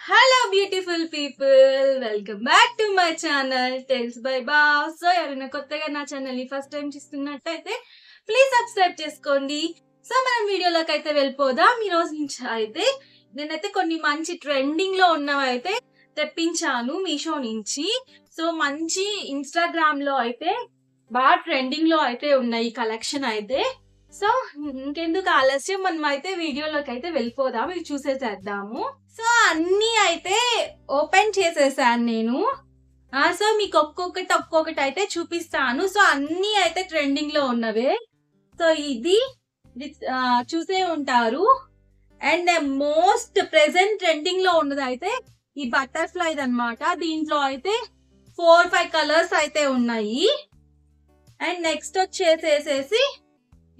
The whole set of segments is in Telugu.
Hello beautiful people, welcome back to my channel Tales by Bao. So ఎవరైనా కొత్తగా నా ఛానల్ ని ఫస్ట్ టైం చూస్తున్నట్టయితే ప్లీజ్ సబ్స్క్రైబ్ చేసుకోండి. సో మనం వీడియోలోకి అయితే వెళ్ళిపోదాం. ఈ రోజు నుంచి అయితే నేనైతే కొన్ని మంచి ట్రెండింగ్ లో ఉన్నవి అయితే తెప్పించాను మీషో నుంచి. సో మంచి ఇన్స్టాగ్రామ్ లో అయితే బాగా ట్రెండింగ్ లో అయితే ఉన్నాయి కలెక్షన్ అయితే. సో ఇంకెందుకు ఆలస్యం, మనం అయితే వీడియోలోకి అయితే వెళ్ళిపోదాం, ఇవి చూసేసేద్దాము. సో అన్ని అయితే ఓపెన్ చేసేసాను నేను. సో మీకు ఒక్కొక్కటి అయితే చూపిస్తాను. సో అన్ని అయితే ట్రెండింగ్ లో ఉన్నవే. సో ఇది చూసే ఉంటారు. అండ్ మోస్ట్ ప్రెసెంట్ ట్రెండింగ్ లో ఉన్నది అయితే ఈ బటర్ఫ్లై అన్నమాట. దీంట్లో అయితే 4-5 కలర్స్ అయితే ఉన్నాయి. అండ్ నెక్స్ట్ వచ్చేసేసి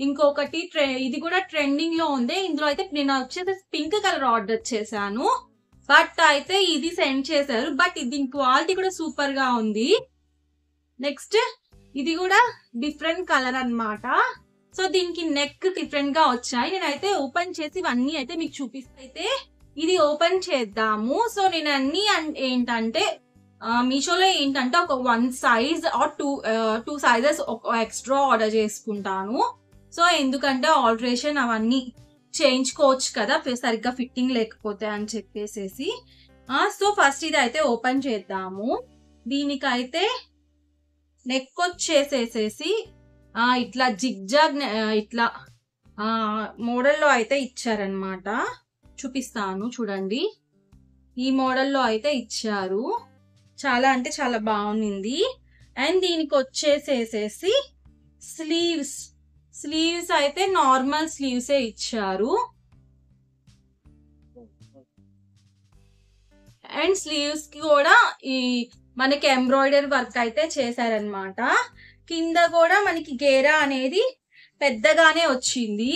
ఇంకొకటి ఇది కూడా ట్రెండింగ్ లో ఉంది. ఇందులో అయితే నేను వచ్చేసి పింక్ కలర్ ఆర్డర్ చేశాను, బట్ అయితే ఇది సెండ్ చేశారు. బట్ దీని క్వాలిటీ కూడా సూపర్ గా ఉంది. నెక్స్ట్ ఇది కూడా డిఫరెంట్ కలర్ అన్నమాట. సో దీనికి నెక్ డిఫరెంట్ గా వచ్చాయి. నేనైతే ఓపెన్ చేసి ఇవన్నీ అయితే మీకు చూపిస్తే అయితే ఇది ఓపెన్ చేద్దాము. సో నేను అన్ని ఏంటంటే మీషోలో ఏంటంటే ఒక 1 size or 2 sizes extra order చేసుకుంటాను. సో ఎందుకంటే ఆల్టరేషన్ అవన్నీ చేయించుకోవచ్చు కదా సరిగ్గా ఫిట్టింగ్ లేకపోతే అని చెప్పేసి. సో ఫస్ట్ ఇది అయితే ఓపెన్ చేద్దాము. దీనికైతే నెక్ వచ్చేసేసి ఇట్లా జిగ్జాగ్ ఇట్లా మోడల్లో అయితే ఇచ్చారనమాట. చూపిస్తాను చూడండి. ఈ మోడల్లో అయితే ఇచ్చారు. చాలా అంటే చాలా బాగుంది. అండ్ దీనికి వచ్చేసేసి స్లీవ్స్ అయితే నార్మల్ స్లీవ్సే ఇచ్చారు. అండ్ స్లీవ్స్ కి కూడా ఈ మనకి ఎంబ్రాయిడరీ వర్క్ అయితే చేశారనమాట. కింద కూడా మనకి గేరా అనేది పెద్దగానే వచ్చింది.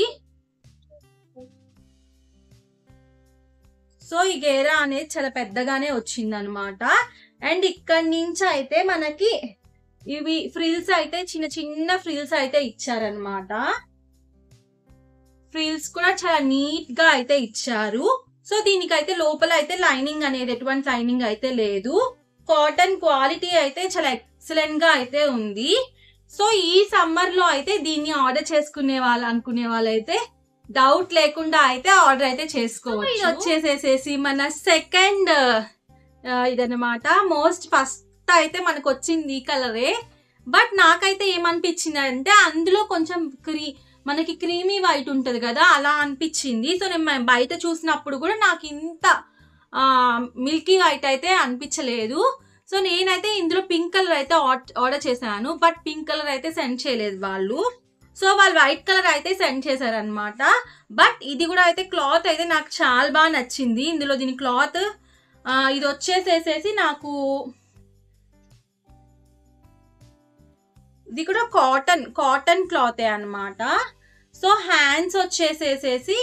సో ఈ గేరా అనేది చాలా పెద్దగానే వచ్చింది అనమాట. అండ్ ఇక్కడ నుంచి అయితే మనకి ఇవి ఫ్రిల్స్ అయితే చిన్న చిన్న ఫ్రిల్స్ అయితే ఇచ్చారనమాట. ఫ్రిల్స్ కూడా చాలా నీట్ గా అయితే ఇచ్చారు. సో దీనికైతే లోపల అయితే లైనింగ్ అనేది ఎటువంటి లైనింగ్ అయితే లేదు. కాటన్ క్వాలిటీ అయితే చాలా ఎక్సలెంట్ గా అయితే ఉంది. సో ఈ సమ్మర్ లో అయితే దీన్ని ఆర్డర్ చేసుకునే వాళ్ళైతే డౌట్ లేకుండా అయితే ఆర్డర్ అయితే చేసుకోవచ్చు. ఇది వచ్చేసేసి మన సెకండ్ ఇదన్నమాట. ఫస్ట్ అయితే మనకు వచ్చింది ఈ కలరే. బట్ నాకైతే ఏమనిపించింది అంటే అందులో కొంచెం మనకి క్రీమీ వైట్ ఉంటది కదా, అలా అనిపించింది. సో నేను బయట చూసినప్పుడు కూడా నాకు ఇంత మిల్కీ వైట్ అయితే అనిపించలేదు. సో నేనైతే ఇందులో పింక్ కలర్ అయితే ఆర్డర్ చేశాను, బట్ పింక్ కలర్ అయితే సెండ్ చేయలేదు వాళ్ళు. సో వాళ్ళు వైట్ కలర్ అయితే సెండ్ చేశారనమాట. బట్ ఇది కూడా అయితే క్లాత్ అయితే నాకు చాలా బాగా నచ్చింది. ఇందులో దీని క్లాత్ ఇది వచ్చేసేసి నాకు ఇది కూడా కాటన్ క్లాతే అనమాట. సో హ్యాండ్స్ వచ్చేసేసి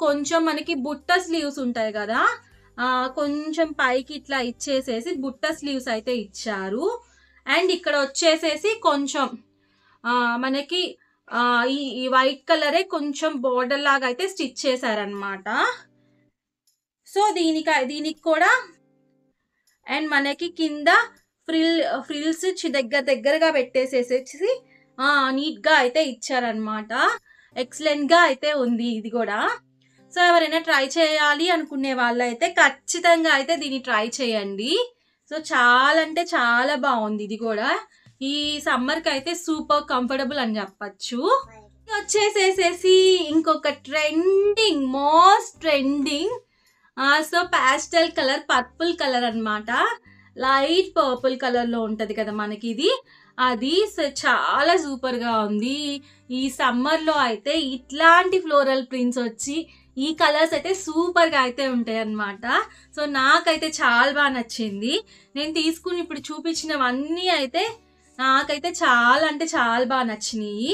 కొంచెం మనకి బుట్ట స్లీవ్స్ ఉంటాయి కదా, కొంచెం పైకి ఇట్లా ఇచ్చేసేసి బుట్ట స్లీవ్స్ అయితే ఇచ్చారు. అండ్ ఇక్కడ వచ్చేసేసి కొంచెం మనకి ఈ వైట్ కలరే కొంచెం బోర్డర్ లాగా అయితే స్టిచ్ చేశారనమాట. సో దీనికి కూడా అండ్ మనకి కింద ఫ్రిల్స్ దగ్గరగా పెట్టేసేసి నీట్ గా అయితే ఇచ్చారనమాట. ఎక్సలెంట్ గా అయితే ఉంది ఇది కూడా. సో ఎవరైనా ట్రై చేయాలి అనుకునే వాళ్ళైతే ఖచ్చితంగా అయితే దీన్ని ట్రై చేయండి. సో చాలా అంటే చాలా బాగుంది ఇది కూడా. ఈ సమ్మర్ కి అయితే సూపర్ కంఫర్టబుల్ అని చెప్పచ్చు. వచ్చేసేసి ఇంకొక most trending so pastel colour purple colour అన్నమాట. లైట్ పర్పుల్ కలర్ లో ఉంటది కదా మనకి ఇది, అది చాలా సూపర్ గా ఉంది. ఈ సమ్మర్ లో అయితే ఇట్లాంటి ఫ్లోరల్ ప్రింట్స్ వచ్చి ఈ కలర్స్ అయితే సూపర్ గా అయితే ఉంటాయి అన్నమాట. సో నాకైతే చాలా బాగా నచ్చింది. నేను తీసుకుని ఇప్పుడు చూపించినవన్నీ అయితే నాకైతే చాలా అంటే చాలా బాగా నచ్చినాయి.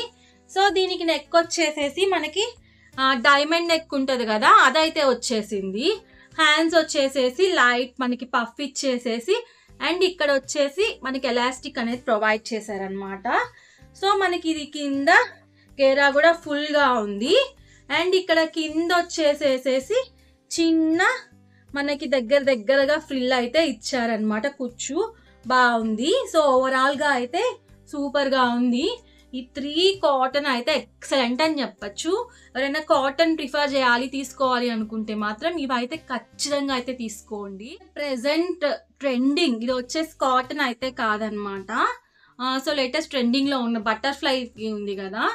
సో దీనికి నెక్ వచ్చేసేసి మనకి డైమండ్ నెక్ ఉంటది కదా, అదైతే వచ్చేసింది. హ్యాండ్స్ వచ్చేసేసి లైట్ మనకి పఫ్ ఇచ్చేసేసి అండ్ ఇక్కడ వచ్చేసి మనకి ఎలాస్టిక్ అనేది ప్రొవైడ్ చేశారనమాట. సో మనకి ఇది కింద గేరా కూడా ఫుల్ గా ఉంది. అండ్ ఇక్కడ కింద వచ్చేసేసి చిన్న మనకి దగ్గరగా ఫ్రిల్ అయితే ఇచ్చారనమాట. కుచ్చు బాగుంది. సో ఓవరాల్గా అయితే సూపర్గా ఉంది. ఈ 3 కాటన్ అయితే ఎక్సలెంట్ అని చెప్పచ్చు. ఎవరైనా కాటన్ ప్రిఫర్ చేయాలి తీసుకోవాలి అనుకుంటే మాత్రం ఇవైతే ఖచ్చితంగా అయితే తీసుకోండి. ప్రెసెంట్ ట్రెండింగ్ ఇది వచ్చేసి కాటన్ అయితే కాదనమాట. సో లేటెస్ట్ ట్రెండింగ్లో ఉన్న బటర్ఫ్లై ఉంది కదా,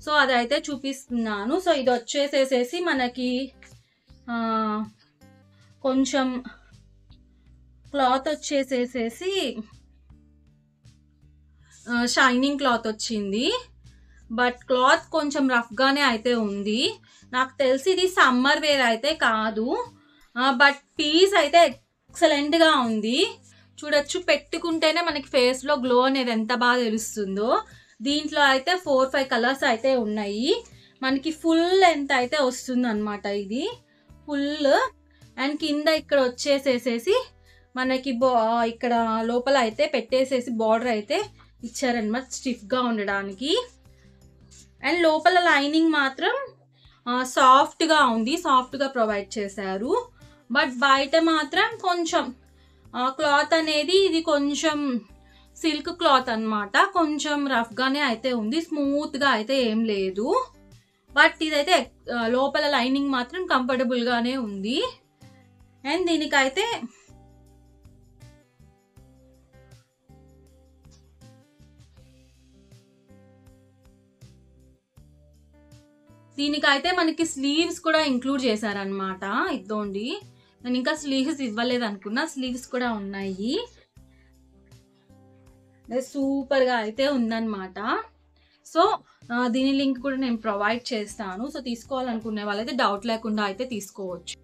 సో అదైతే చూపిస్తున్నాను. సో ఇది వచ్చేసేసి మనకి కొంచెం క్లాత్ వచ్చేసేసి షైనింగ్ క్లాత్ వచ్చింది. బట్ క్లాత్ కొంచెం రఫ్గానే అయితే ఉంది. నాకు తెలిసి ఇది సమ్మర్ వేర్ అయితే కాదు. బట్ పీస్ అయితే ఎక్సలెంట్గా ఉంది. చూడొచ్చు, పెట్టుకుంటేనే మనకి ఫేస్లో గ్లో అనేది ఎంత బాగా తెలుస్తుందో. దీంట్లో అయితే 4-5 కలర్స్ అయితే ఉన్నాయి. మనకి ఫుల్ లెంత్ అయితే వస్తుంది అనమాట. ఇది ఫుల్. అండ్ కింద ఇక్కడ వచ్చేసేసి మనకి ఇక్కడ లోపల అయితే పెట్టేసేసి బార్డర్ అయితే ఇచ్చారనమాట స్టిఫ్గా ఉండడానికి. అండ్ లోపల లైనింగ్ మాత్రం సాఫ్ట్గా ఉంది, సాఫ్ట్గా ప్రొవైడ్ చేశారు. బట్ బయట మాత్రం కొంచెం క్లాత్ అనేది ఇది కొంచెం సిల్క్ క్లాత్ అనమాట. కొంచెం రఫ్గానే అయితే ఉంది, స్మూత్గా అయితే ఏం లేదు. బట్ ఇదైతే లోపల లైనింగ్ మాత్రం కంఫర్టబుల్గానే ఉంది. అండ్ దీనికైతే మనకి స్లీవ్స్ కూడా ఇంక్లూడ్ చేశారనమాట. ఇద్దండి, నేను ఇంకా స్లీవ్స్ ఇవ్వలేదు అనుకున్నా, స్లీవ్స్ కూడా ఉన్నాయి. సూపర్గా అయితే ఉందన్నమాట. సో దీని లింక్ కూడా నేను ప్రొవైడ్ చేస్తాను. సో తీసుకోవాలనుకునే వాళ్ళైతే డౌట్ లేకుండా అయితే తీసుకోవచ్చు.